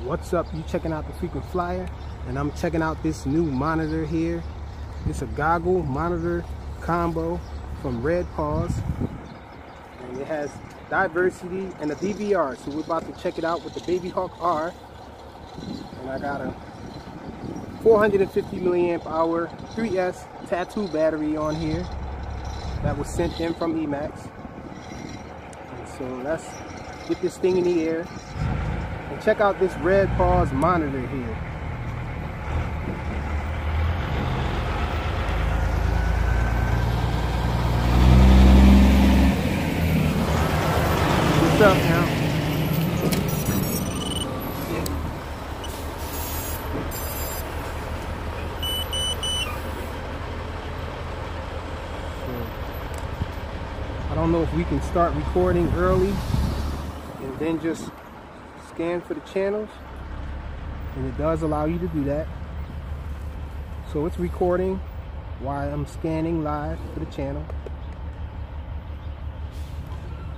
What's up? You checking out the Frequent Flyer, and I'm checking out this new monitor here. It's a goggle monitor combo from RedPawz, and it has diversity and a DVR. So we're about to check it out with the Babyhawk R, and I got a 450 milliamp hour 3S tattoo battery on here that was sent in from Emacs. And so let's get this thing in the air and check out this RedPawz monitor here. What's up now? I don't know if we can start recording early and then just scan for the channels, and it does allow you to do that. So it's recording while I'm scanning live for the channel,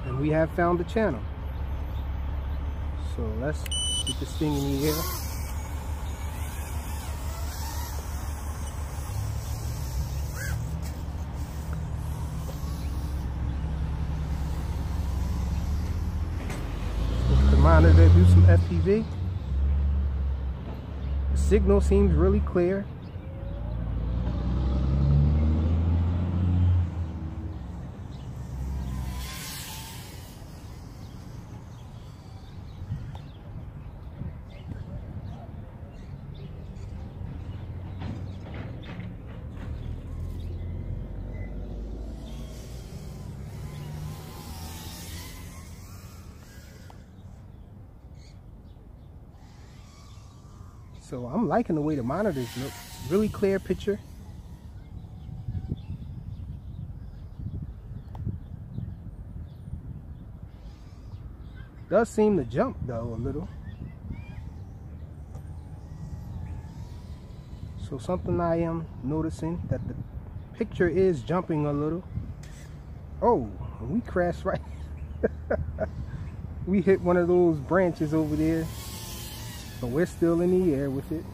and we have found the channel. So let's get this thing in the air. Monitor, do some FPV. The signal seems really clear. So I'm liking the way the monitors look. Really clear picture. Does seem to jump though a little. So something I am noticing, that the picture is jumping a little. Oh, we crashed right. We hit one of those branches over there. But we're still in the air with it.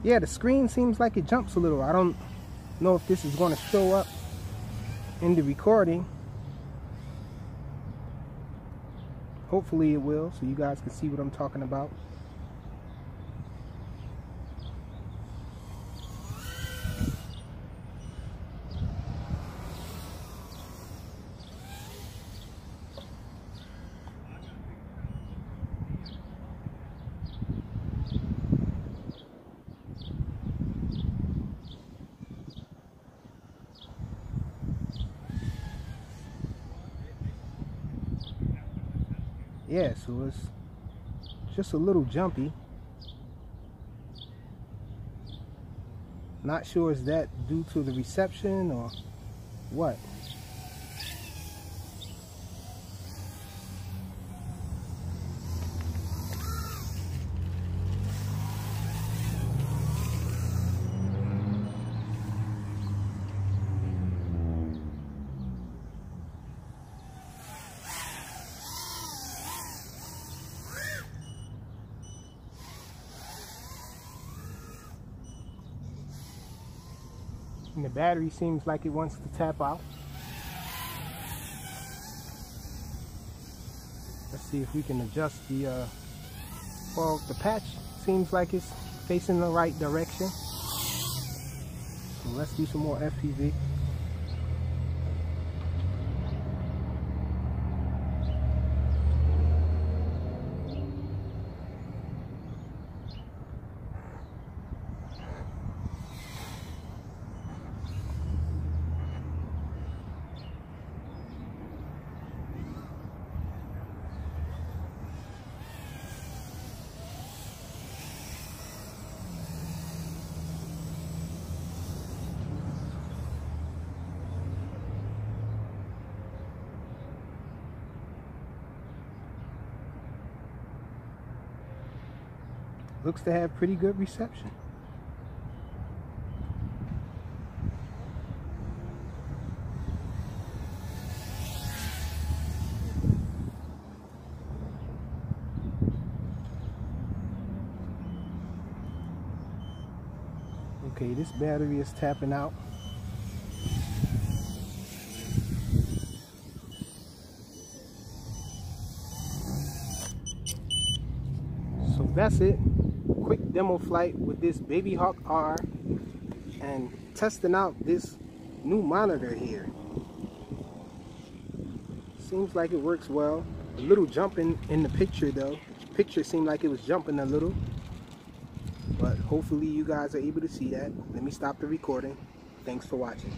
Yeah, the screen seems like it jumps a little. I don't know if this is going to show up in the recording. Hopefully it will, so you guys can see what I'm talking about. Yeah, so it's just a little jumpy. Not sure, is that due to the reception or what? And the battery seems like it wants to tap out. Let's see if we can adjust the, well, the patch seems like it's facing the right direction. So let's do some more FPV. Looks to have pretty good reception. Okay, this battery is tapping out. So that's it. Quick demo flight with this Babyhawk R and testing out this new monitor here. Seems like it works well. A little jumping in the picture though. The picture seemed like it was jumping a little. But hopefully you guys are able to see that. Let me stop the recording. Thanks for watching.